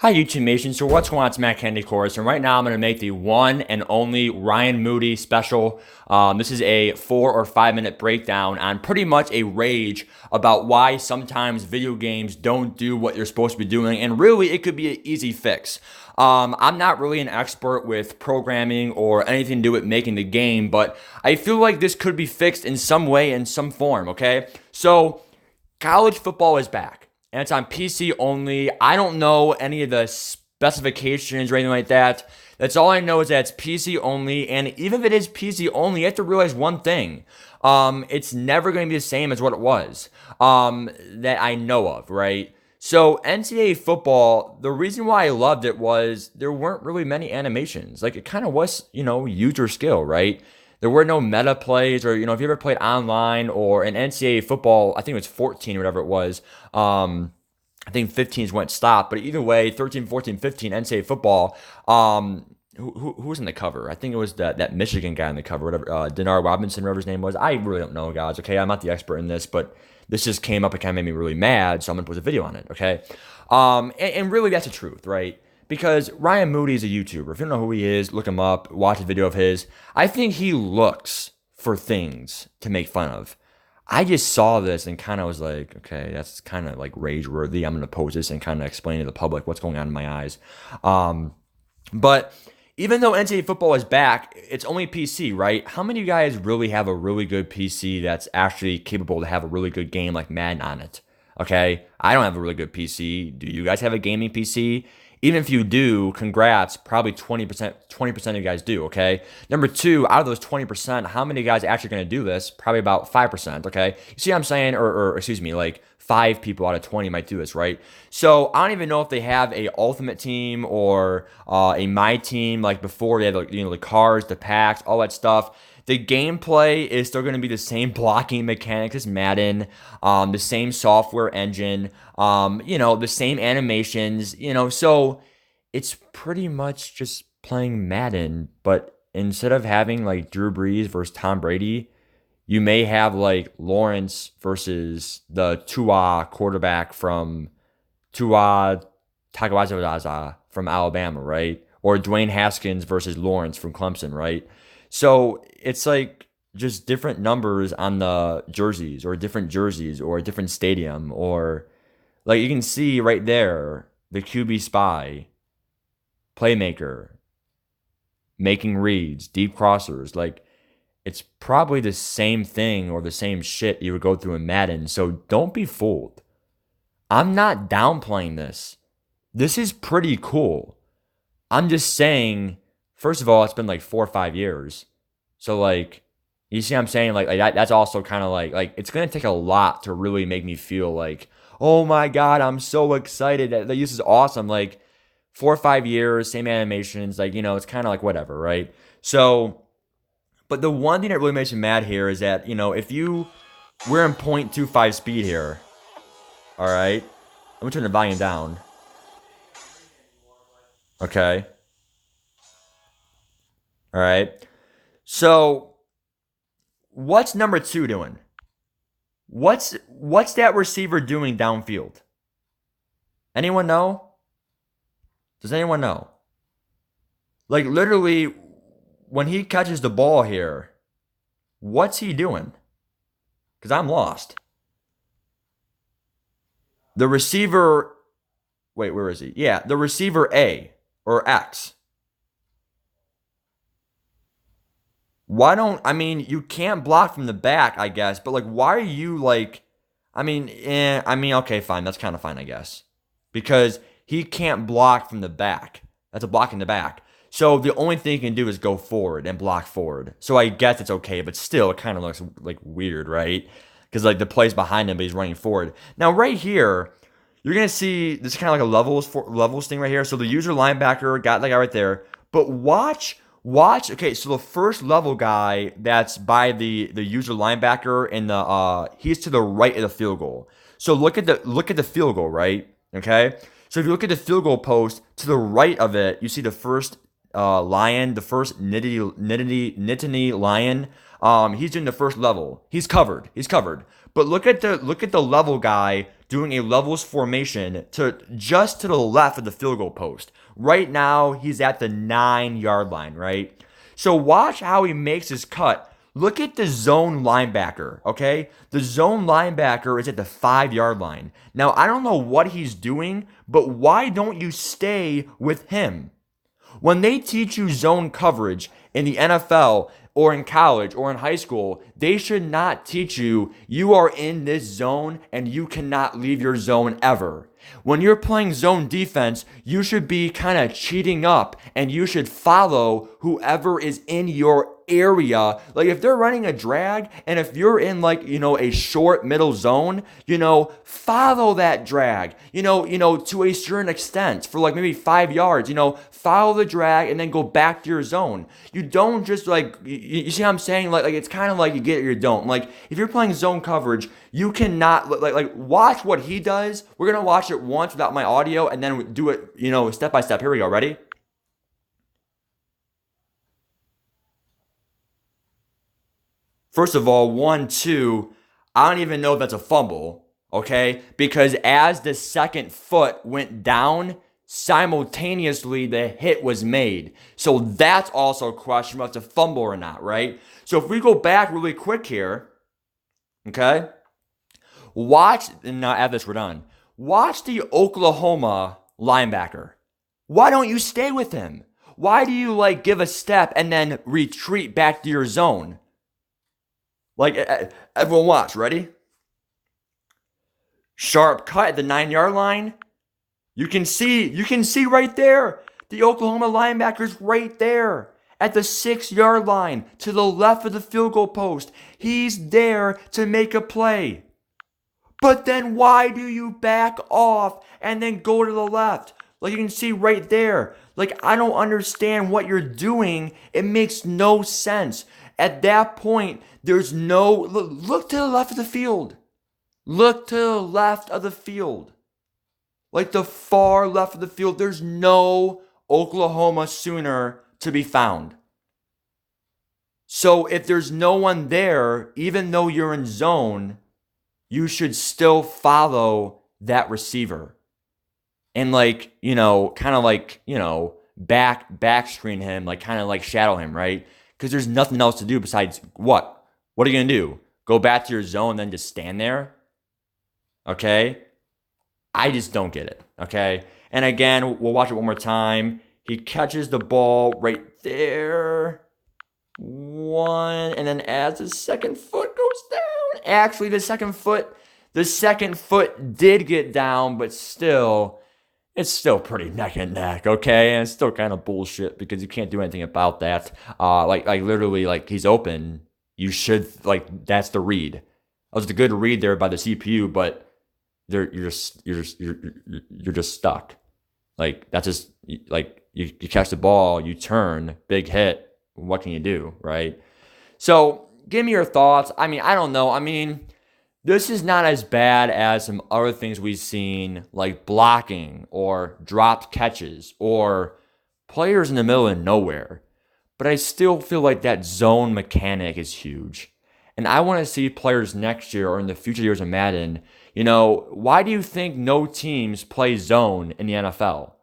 Hi YouTube Nation, so what's going on? It's Matt Kennedy Course, and right now I'm going to make the one and only Ryan Moody special. This is a 4 or 5 minute breakdown on pretty much a rage about why sometimes video games don't do what you're supposed to be doing, and really it could be an easy fix. I'm not really an expert with programming or anything to do with making the game, but I feel like this could be fixed in some way, in some form, okay? So, college football is back and it's on PC only. I don't know any of the specifications or anything like that. That's all I know is that it's PC only. And even if it is PC only, you have to realize one thing. It's never going to be the same as what it was that I know of, right? So NCAA football, the reason why I loved it was there weren't really many animations. Like it kind of was, user skill, right? There were no meta plays, or if you ever played online or in NCAA football, I think it was 14 or whatever it was. I think 15 is when it stopped, but either way, 13, 14, 15 NCAA football. Who was in the cover? I think it was that Michigan guy in the cover, whatever, Denard Robinson, whatever his name was. I really don't know, guys. Okay, I'm not the expert in this, but this just came up and kind of made me really mad, so I'm gonna post a video on it. Okay, and really that's the truth, right? Because Ryan Moody is a YouTuber. If you don't know who he is, look him up, watch a video of his. I think he looks for things to make fun of. I just saw this and kind of was like, okay, that's kind of like rage worthy. I'm going to post this and kind of explain to the public what's going on in my eyes. But even though NCAA football is back, it's only PC, right? How many of you guys really have a really good PC that's actually capable to have a really good game like Madden on it? Okay, I don't have a really good PC. Do you guys have a gaming PC? Even if you do, congrats, probably 20% of you guys do, okay? Number two, out of those 20%, how many guys are actually going to do this? Probably about 5%, okay? You see what I'm saying? Or excuse me, like 5 people out of 20 might do this, right? So I don't even know if they have a ultimate team or a my team like before. They had the cars, the packs, all that stuff. The gameplay is still going to be the same blocking mechanics as Madden, the same software engine, the same animations, so it's pretty much just playing Madden, but instead of having like Drew Brees versus Tom Brady, you may have like Lawrence versus the Tua quarterback from Tua Tagovailoa from Alabama, right? Or Dwayne Haskins versus Lawrence from Clemson, right? So it's like just different numbers on the jerseys or different jerseys or a different stadium, or like you can see right there the QB spy, playmaker, making reads, deep crossers. Like it's probably the same thing or the same shit you would go through in Madden. So don't be fooled. I'm not downplaying this. This is pretty cool. I'm just saying, first of all, it's been like 4 or 5 years. So like, you see what I'm saying? Like that's also kind of like it's gonna take a lot to really make me feel like, oh my God, I'm so excited. That this is awesome. Like 4 or 5 years, same animations, like, it's kind of like whatever, right? So, but the one thing that really makes me mad here is that, if we're in 0.25 speed here, all right? Let me turn the volume down. Okay. All right. So, what's number two doing? What's that receiver doing downfield? Anyone know? Does anyone know? Like literally, when he catches the ball here, what's he doing? Because I'm lost. The receiver, wait, where is he? Yeah, the receiver A or X. You can't block from the back, I guess, but like, why are you like, okay, fine, that's kind of fine, I guess. Because he can't block from the back. That's a block in the back. So the only thing he can do is go forward and block forward. So I guess it's okay, but still, it kind of looks like weird, right? Because like the play's behind him, but he's running forward. Now right here, you're gonna see this is kind of like a levels thing right here. So the user linebacker got that guy right there, but watch. Okay, so the first level guy that's by the user linebacker and he's to the right of the field goal. So look at the field goal, right? Okay. So if you look at the field goal post to the right of it, you see the first lion, the first Nittany lion. He's doing the first level. He's covered. But look at the level guy doing a levels formation to just to the left of the field goal post. Right now, he's at the 9-yard line, right? So watch how he makes his cut. Look at the zone linebacker, okay? The zone linebacker is at the 5-yard line. Now, I don't know what he's doing, but why don't you stay with him? When they teach you zone coverage in the NFL or in college or in high school, they should not teach you you are in this zone and you cannot leave your zone ever. When you're playing zone defense, you should be kind of cheating up and you should follow whoever is in your area. Like if they're running a drag and if you're in like, a short middle zone, follow that drag, to a certain extent for like maybe 5 yards, follow the drag and then go back to your zone. You don't just like, you see what I'm saying? Like it's kind of like you get it or you don't. Like if you're playing zone coverage, you cannot like watch what he does. We're going to watch it once without my audio and then do it, step by step. Here we go. Ready? First of all, 1, 2, I don't even know if that's a fumble, okay? Because as the second foot went down, simultaneously the hit was made. So that's also a question of if it's a fumble or not, right? So if we go back really quick here, okay? Watch, and now after this we're done. Watch the Oklahoma linebacker. Why don't you stay with him? Why do you like give a step and then retreat back to your zone? Like, everyone watch, ready? Sharp cut at the 9-yard line. You can see right there. The Oklahoma linebacker's right there at the 6-yard line to the left of the field goal post. He's there to make a play. But then why do you back off and then go to the left? Like you can see right there. Like I don't understand what you're doing. It makes no sense. At that point, there's no, look to the left of the field. Look to the left of the field. Like the far left of the field, there's no Oklahoma Sooner to be found. So if there's no one there, even though you're in zone, you should still follow that receiver. And like, kind of like, back screen him, like kind of like shadow him, right? Because there's nothing else to do besides what? What are you going to do? Go back to your zone and then just stand there? Okay? I just don't get it. Okay? And again, we'll watch it one more time. He catches the ball right there. One. And then as the second foot goes down. Actually, the second foot did get down, but still, it's still pretty neck and neck, okay? And it's still kind of bullshit because you can't do anything about that. Like literally, like he's open. You should that's the read. That was a good read there by the CPU, but you're just stuck. Like that's just like you catch the ball, you turn, big hit. What can you do, right? So give me your thoughts. I mean, I don't know. I mean, this is not as bad as some other things we've seen, like blocking or dropped catches or players in the middle of nowhere. But I still feel like that zone mechanic is huge. And I want to see players next year or in the future years of Madden, why do you think no teams play zone in the NFL?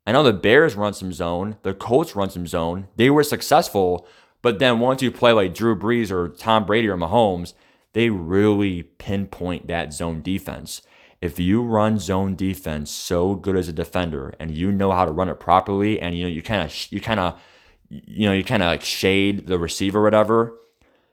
I know the Bears run some zone, the Colts run some zone. They were successful, but then once you play like Drew Brees or Tom Brady or Mahomes, they really pinpoint that zone defense. If you run zone defense so good as a defender and you know how to run it properly and you kind of like shade the receiver or whatever,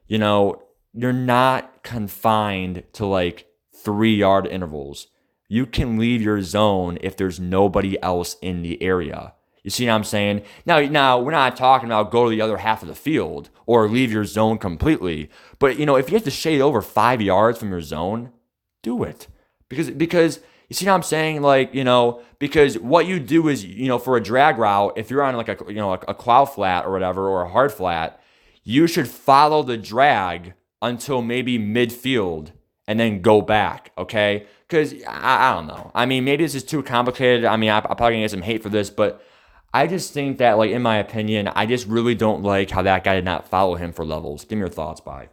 you're not confined to like 3-yard intervals. You can leave your zone if there's nobody else in the area. You see what I'm saying? Now we're not talking about go to the other half of the field or leave your zone completely. But, if you have to shade over 5 yards from your zone, do it. Because you see what I'm saying? Like, because what you do is, for a drag route, if you're on like a cloud flat or whatever, or a hard flat, you should follow the drag until maybe midfield and then go back, okay? Because I don't know. I mean, maybe this is too complicated. I mean, I'm probably going to get some hate for this, but I just think that, like, in my opinion, I just really don't like how that guy did not follow him for levels. Give me your thoughts, bye.